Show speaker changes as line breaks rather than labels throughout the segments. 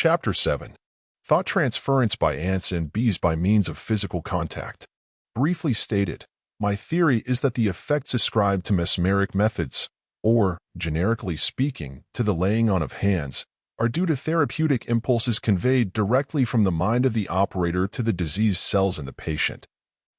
Chapter 7. Thought transference by ants and bees by means of physical contact. Briefly stated, my theory is that the effects ascribed to mesmeric methods, or, generically speaking, to the laying on of hands, are due to therapeutic impulses conveyed directly from the mind of the operator to the diseased cells in the patient.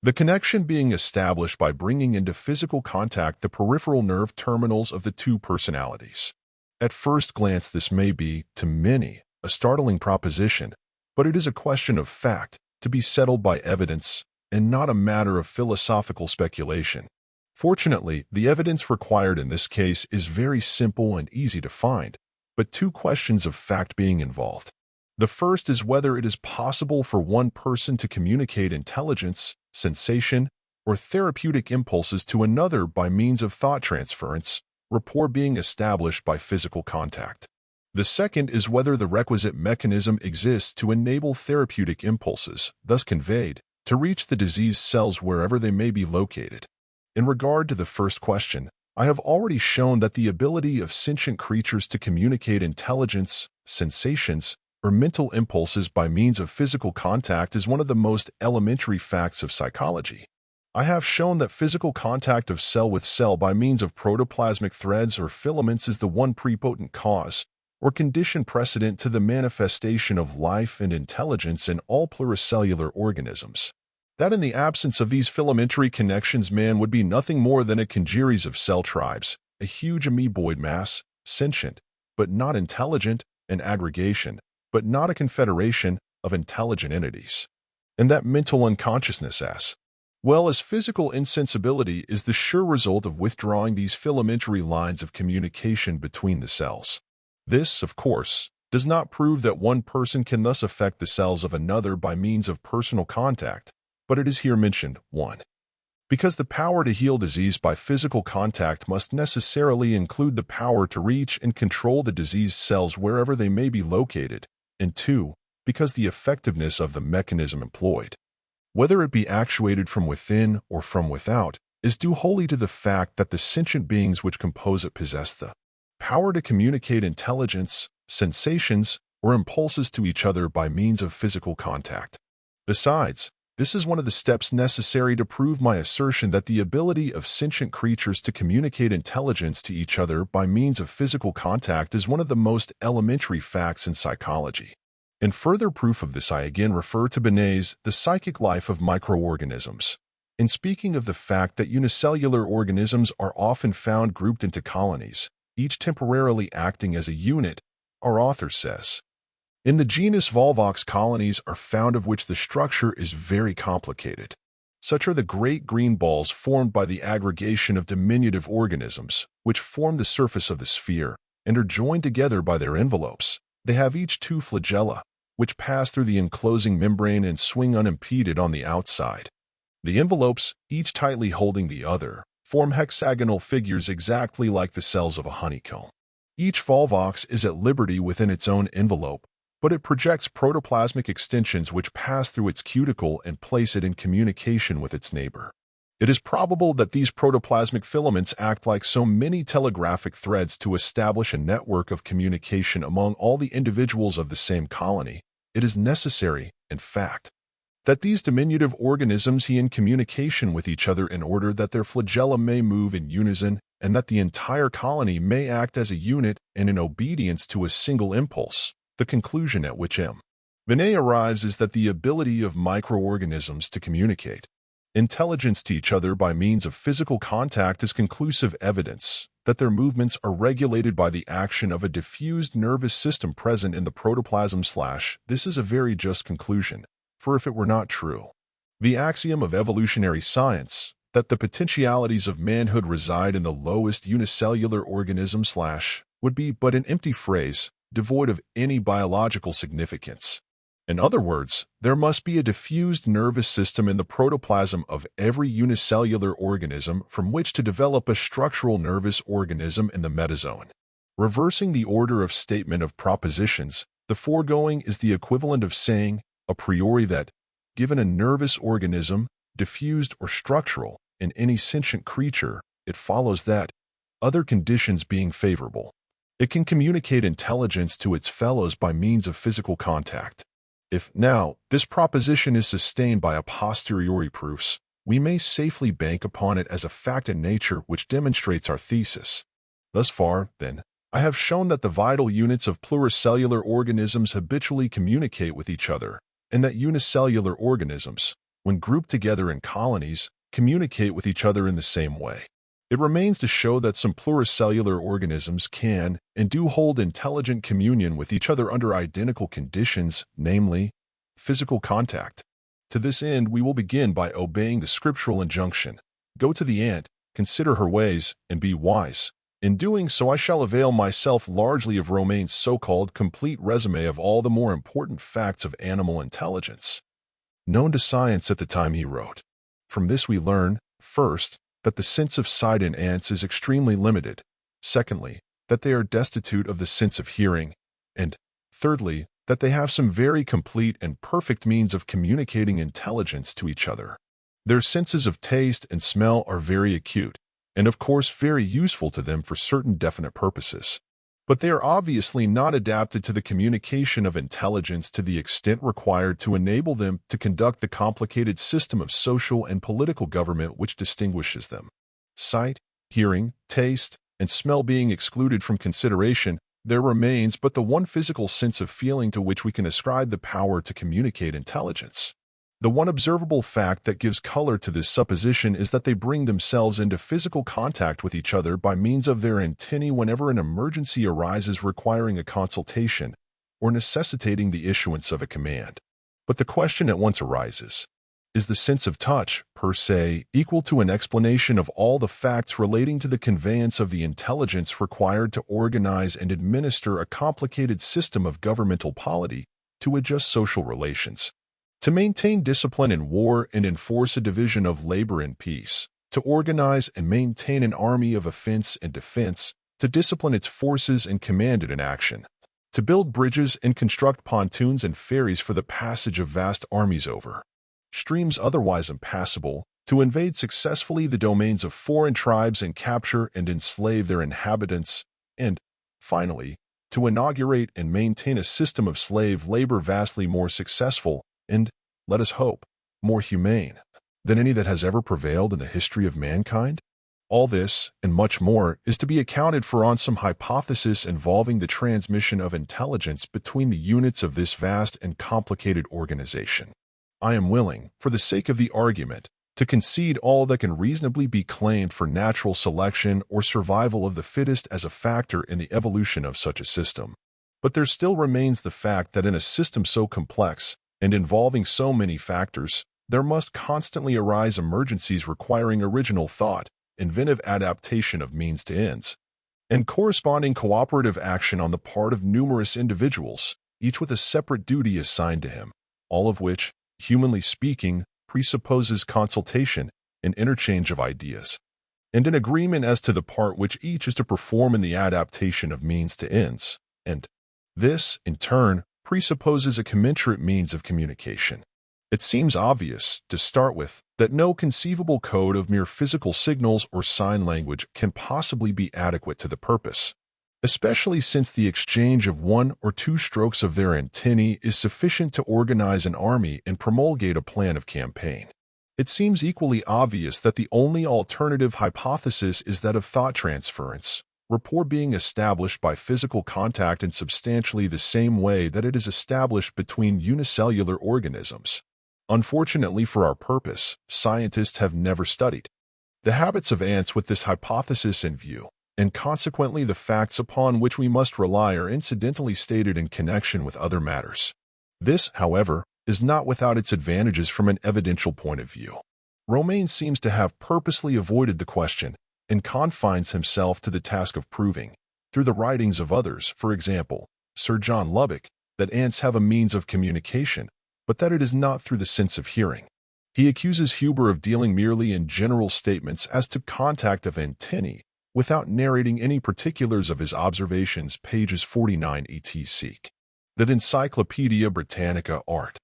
The connection being established by bringing into physical contact the peripheral nerve terminals of the two personalities. At first glance, this may be, to many, a startling proposition, but it is a question of fact, to be settled by evidence, and not a matter of philosophical speculation. Fortunately, the evidence required in this case is very simple and easy to find, but two questions of fact being involved. The first is whether it is possible for one person to communicate intelligence, sensation, or therapeutic impulses to another by means of thought transference, rapport being established by physical contact. The second is whether the requisite mechanism exists to enable therapeutic impulses, thus conveyed, to reach the diseased cells wherever they may be located. In regard to the first question, I have already shown that the ability of sentient creatures to communicate intelligence, sensations, or mental impulses by means of physical contact is one of the most elementary facts of psychology. I have shown that physical contact of cell with cell by means of protoplasmic threads or filaments is the one prepotent cause, or condition precedent to the manifestation of life and intelligence in all pluricellular organisms. That in the absence of these filamentary connections man would be nothing more than a congeries of cell tribes, a huge amoeboid mass, sentient, but not intelligent, an aggregation, but not a confederation, of intelligent entities. And that mental unconsciousness as well as physical insensibility is the sure result of withdrawing these filamentary lines of communication between the cells. This, of course, does not prove that one person can thus affect the cells of another by means of personal contact, but it is here mentioned, 1. Because the power to heal disease by physical contact must necessarily include the power to reach and control the diseased cells wherever they may be located, and 2. Because the effectiveness of the mechanism employed, whether it be actuated from within or from without, is due wholly to the fact that the sentient beings which compose it possess the power to communicate intelligence, sensations, or impulses to each other by means of physical contact. Besides, this is one of the steps necessary to prove my assertion that the ability of sentient creatures to communicate intelligence to each other by means of physical contact is one of the most elementary facts in psychology. In further proof of this, I again refer to Binet's The Psychic Life of Microorganisms. In speaking of the fact that unicellular organisms are often found grouped into colonies, each temporarily acting as a unit, our author says, in the genus Volvox, colonies are found of which the structure is very complicated. Such are the great green balls formed by the aggregation of diminutive organisms, which form the surface of the sphere, and are joined together by their envelopes. They have each 2 flagella, which pass through the enclosing membrane and swing unimpeded on the outside. The envelopes, each tightly holding the other, form hexagonal figures exactly like the cells of a honeycomb. Each Volvox is at liberty within its own envelope, but it projects protoplasmic extensions which pass through its cuticle and place it in communication with its neighbor. It is probable that these protoplasmic filaments act like so many telegraphic threads to establish a network of communication among all the individuals of the same colony. It is necessary, in fact, that these diminutive organisms be in communication with each other in order that their flagella may move in unison and that the entire colony may act as a unit and in obedience to a single impulse. The conclusion at which M. Binet arrives is that the ability of microorganisms to communicate intelligence to each other by means of physical contact is conclusive evidence that their movements are regulated by the action of a diffused nervous system present in the protoplasm. This is a very just conclusion, for if it were not true, the axiom of evolutionary science, that the potentialities of manhood reside in the lowest unicellular organism would be but an empty phrase, devoid of any biological significance. In other words, there must be a diffused nervous system in the protoplasm of every unicellular organism from which to develop a structural nervous organism in the metazoan. Reversing the order of statement of propositions, the foregoing is the equivalent of saying, a priori, that, given a nervous organism, diffused or structural, in any sentient creature, it follows that, other conditions being favorable, It can communicate intelligence to its fellows by means of physical contact. If, now, this proposition is sustained by a posteriori proofs, we may safely bank upon it as a fact in nature which demonstrates our thesis. Thus far, then, I have shown that the vital units of pluricellular organisms habitually communicate with each other, and that unicellular organisms, when grouped together in colonies, communicate with each other in the same way. It remains to show that some pluricellular organisms can and do hold intelligent communion with each other under identical conditions, namely, physical contact. To this end, we will begin by obeying the scriptural injunction, "Go to the ant, consider her ways, and be wise." In doing so, I shall avail myself largely of Romain's so-called complete resume of all the more important facts of animal intelligence, known to science at the time he wrote. From this we learn, first, that the sense of sight in ants is extremely limited, secondly, that they are destitute of the sense of hearing, and, thirdly, that they have some very complete and perfect means of communicating intelligence to each other. Their senses of taste and smell are very acute, and of course very useful to them for certain definite purposes. But they are obviously not adapted to the communication of intelligence to the extent required to enable them to conduct the complicated system of social and political government which distinguishes them. Sight, hearing, taste, and smell being excluded from consideration, there remains but the one physical sense of feeling to which we can ascribe the power to communicate intelligence. The one observable fact that gives color to this supposition is that they bring themselves into physical contact with each other by means of their antennae whenever an emergency arises requiring a consultation or necessitating the issuance of a command. But the question at once arises, is the sense of touch, per se, equal to an explanation of all the facts relating to the conveyance of the intelligence required to organize and administer a complicated system of governmental polity to adjust social relations, to maintain discipline in war and enforce a division of labor in peace, to organize and maintain an army of offense and defense, to discipline its forces and command it in action, to build bridges and construct pontoons and ferries for the passage of vast armies over streams otherwise impassable, to invade successfully the domains of foreign tribes and capture and enslave their inhabitants, and, finally, to inaugurate and maintain a system of slave labor vastly more successful and, let us hope, more humane than any that has ever prevailed in the history of mankind? All this, and much more, is to be accounted for on some hypothesis involving the transmission of intelligence between the units of this vast and complicated organization. I am willing, for the sake of the argument, to concede all that can reasonably be claimed for natural selection or survival of the fittest as a factor in the evolution of such a system. But there still remains the fact that in a system so complex, and involving so many factors, there must constantly arise emergencies requiring original thought, inventive adaptation of means to ends, and corresponding cooperative action on the part of numerous individuals, each with a separate duty assigned to him, all of which, humanly speaking, presupposes consultation and interchange of ideas, and an agreement as to the part which each is to perform in the adaptation of means to ends, and this, in turn, presupposes a commensurate means of communication. It seems obvious, to start with, that no conceivable code of mere physical signals or sign language can possibly be adequate to the purpose, especially since the exchange of one or two strokes of their antennae is sufficient to organize an army and promulgate a plan of campaign. It seems equally obvious that the only alternative hypothesis is that of thought transference, rapport being established by physical contact in substantially the same way that it is established between unicellular organisms. Unfortunately for our purpose, scientists have never studied the habits of ants with this hypothesis in view, and consequently the facts upon which we must rely are incidentally stated in connection with other matters. This, however, is not without its advantages from an evidential point of view. Romain seems to have purposely avoided the question, and confines himself to the task of proving, through the writings of others, for example, Sir John Lubbock, that ants have a means of communication, but that it is not through the sense of hearing. He accuses Huber of dealing merely in general statements as to contact of antennae, without narrating any particulars of his observations, pages 49 etc. That Encyclopaedia Britannica Art.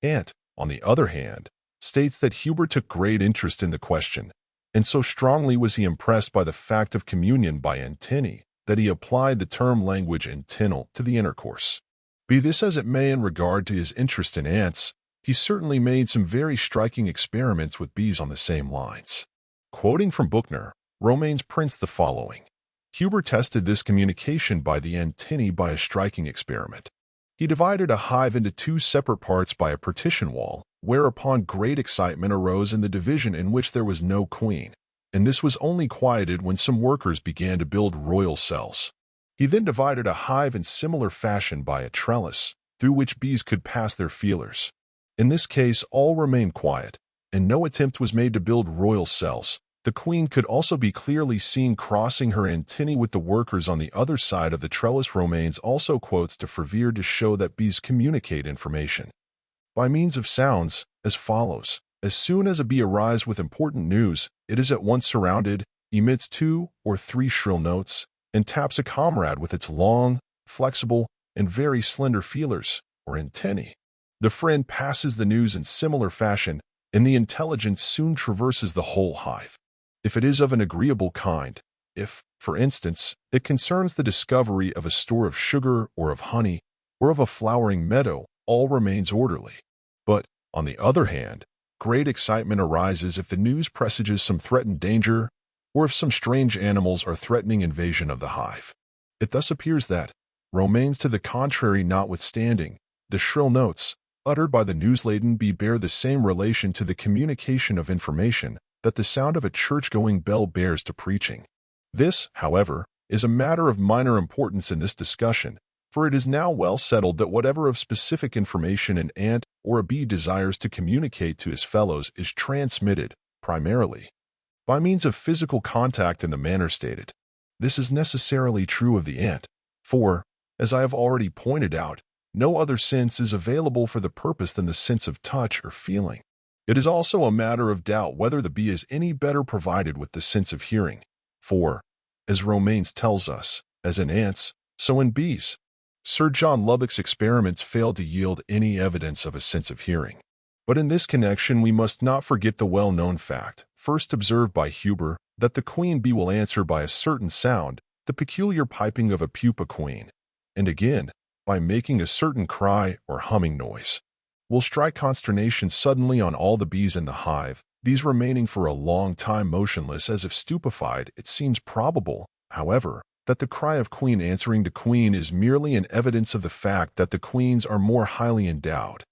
Ant, on the other hand, states that Huber took great interest in the question, and so strongly was he impressed by the fact of communion by antennae, that he applied the term language intellect to the intercourse. Be this as it may, in regard to his interest in ants, he certainly made some very striking experiments with bees on the same lines. Quoting from Buchner, Romanes prints the following. Huber tested this communication by the antennae by a striking experiment. He divided a hive into two separate parts by a partition wall, whereupon great excitement arose in the division in which there was no queen, and this was only quieted when some workers began to build royal cells. He then divided a hive in similar fashion by a trellis, through which bees could pass their feelers. In this case, all remained quiet, and no attempt was made to build royal cells. The queen could also be clearly seen crossing her antennae with the workers on the other side of the trellis. Romanes also quotes de Fourier to show that bees communicate information by means of sounds, as follows. As soon as a bee arrives with important news, it is at once surrounded, emits 2 or 3 shrill notes, and taps a comrade with its long, flexible, and very slender feelers, or antennae. The friend passes the news in similar fashion, and the intelligence soon traverses the whole hive. If it is of an agreeable kind, if, for instance, it concerns the discovery of a store of sugar or of honey, or of a flowering meadow, all remains orderly. But, on the other hand, great excitement arises if the news presages some threatened danger, or if some strange animals are threatening invasion of the hive. It thus appears that, Romanes to the contrary notwithstanding, the shrill notes, uttered by the news-laden bee bear the same relation to the communication of information that the sound of a church-going bell bears to preaching. This, however, is a matter of minor importance in this discussion, for it is now well settled that whatever of specific information an ant or a bee desires to communicate to his fellows is transmitted, primarily, by means of physical contact in the manner stated. This is necessarily true of the ant, for, as I have already pointed out, no other sense is available for the purpose than the sense of touch or feeling. It is also a matter of doubt whether the bee is any better provided with the sense of hearing, for, as Romanes tells us, as in ants, so in bees. Sir John Lubbock's experiments failed to yield any evidence of a sense of hearing. But in this connection we must not forget the well-known fact, first observed by Huber, that the queen bee will answer by a certain sound, the peculiar piping of a pupa queen, and again, by making a certain cry or humming noise, will strike consternation suddenly on all the bees in the hive, these remaining for a long time motionless as if stupefied. It seems probable, however, that the cry of queen answering to queen is merely an evidence of the fact that the queens are more highly endowed,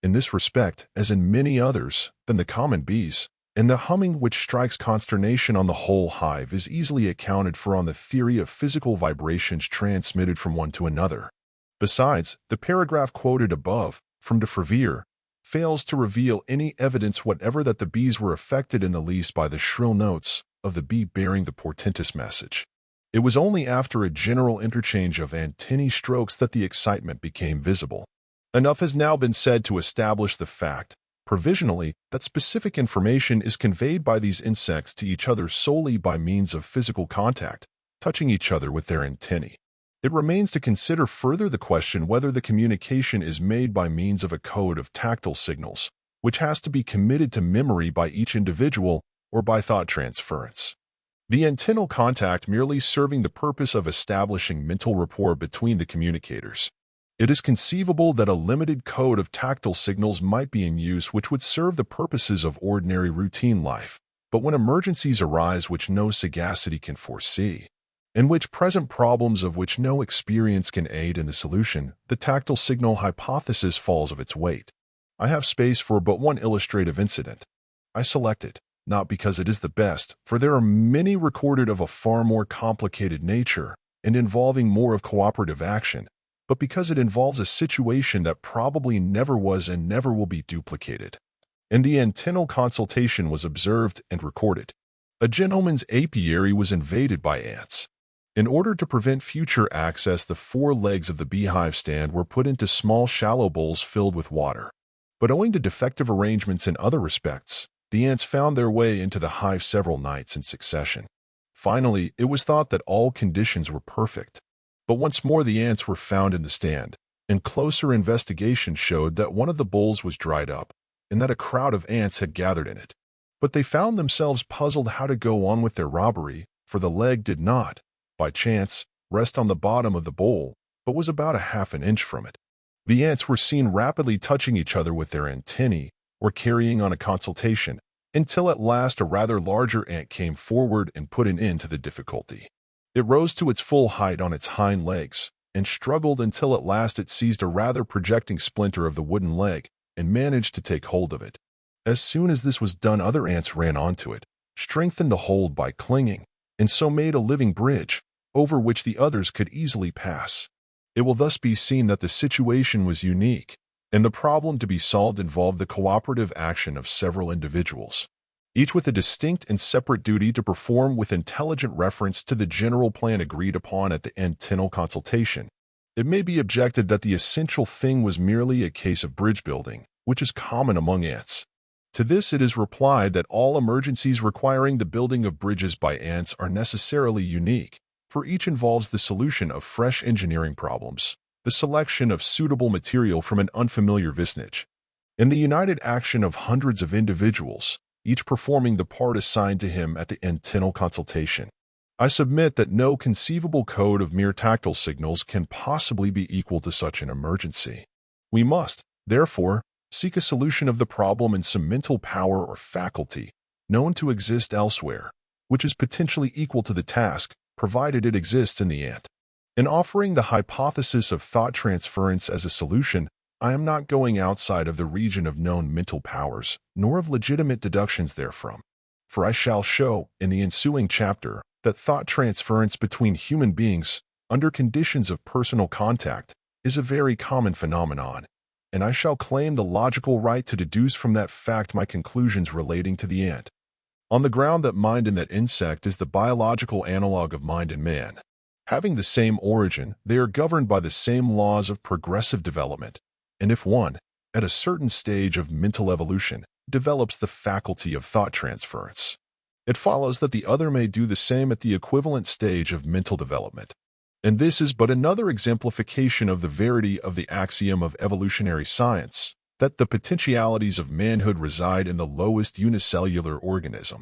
in this respect, as in many others, than the common bees, and the humming which strikes consternation on the whole hive is easily accounted for on the theory of physical vibrations transmitted from one to another. Besides, the paragraph quoted above, from de Fourier, fails to reveal any evidence whatever that the bees were affected in the least by the shrill notes of the bee bearing the portentous message. It was only after a general interchange of antennae strokes that the excitement became visible. Enough has now been said to establish the fact, provisionally, that specific information is conveyed by these insects to each other solely by means of physical contact, touching each other with their antennae. It remains to consider further the question whether the communication is made by means of a code of tactile signals, which has to be committed to memory by each individual, or by thought transference. The antennal contact merely serving the purpose of establishing mental rapport between the communicators. It is conceivable that a limited code of tactile signals might be in use which would serve the purposes of ordinary routine life, but when emergencies arise which no sagacity can foresee, in which present problems of which no experience can aid in the solution, the tactile signal hypothesis falls of its weight. I have space for but one illustrative incident. I select it, not because it is the best, for there are many recorded of a far more complicated nature and involving more of cooperative action, but because it involves a situation that probably never was and never will be duplicated. And the antennal consultation was observed and recorded. A gentleman's apiary was invaded by ants. In order to prevent future access, the 4 legs of the beehive stand were put into small shallow bowls filled with water. But owing to defective arrangements in other respects, the ants found their way into the hive several nights in succession. Finally, it was thought that all conditions were perfect. But once more the ants were found in the stand, and closer investigation showed that one of the bowls was dried up, and that a crowd of ants had gathered in it. But they found themselves puzzled how to go on with their robbery, for the leg did not, by chance, rest on the bottom of the bowl, but was about a half an inch from it. The ants were seen rapidly touching each other with their antennae or carrying on a consultation, until at last a rather larger ant came forward and put an end to the difficulty. It rose to its full height on its hind legs and struggled until at last it seized a rather projecting splinter of the wooden leg and managed to take hold of it. As soon as this was done, other ants ran onto it, strengthened the hold by clinging, and so made a living bridge, over which the others could easily pass. It will thus be seen that the situation was unique, and the problem to be solved involved the cooperative action of several individuals, each with a distinct and separate duty to perform with intelligent reference to the general plan agreed upon at the antennal consultation. It may be objected that the essential thing was merely a case of bridge building, which is common among ants. To this it is replied that all emergencies requiring the building of bridges by ants are necessarily unique, for each involves the solution of fresh engineering problems, the selection of suitable material from an unfamiliar vicinage, and the united action of hundreds of individuals, each performing the part assigned to him at the antennal consultation. I submit that no conceivable code of mere tactile signals can possibly be equal to such an emergency. We must, therefore, seek a solution of the problem in some mental power or faculty known to exist elsewhere, which is potentially equal to the task, provided it exists in the ant. In offering the hypothesis of thought transference as a solution, I am not going outside of the region of known mental powers, nor of legitimate deductions therefrom. For I shall show, in the ensuing chapter, that thought transference between human beings, under conditions of personal contact, is a very common phenomenon, and I shall claim the logical right to deduce from that fact my conclusions relating to the ant, on the ground that mind in that insect is the biological analog of mind in man. Having the same origin, they are governed by the same laws of progressive development, and if one, at a certain stage of mental evolution, develops the faculty of thought transference, it follows that the other may do the same at the equivalent stage of mental development. And this is but another exemplification of the verity of the axiom of evolutionary science, that the potentialities of manhood reside in the lowest unicellular organism.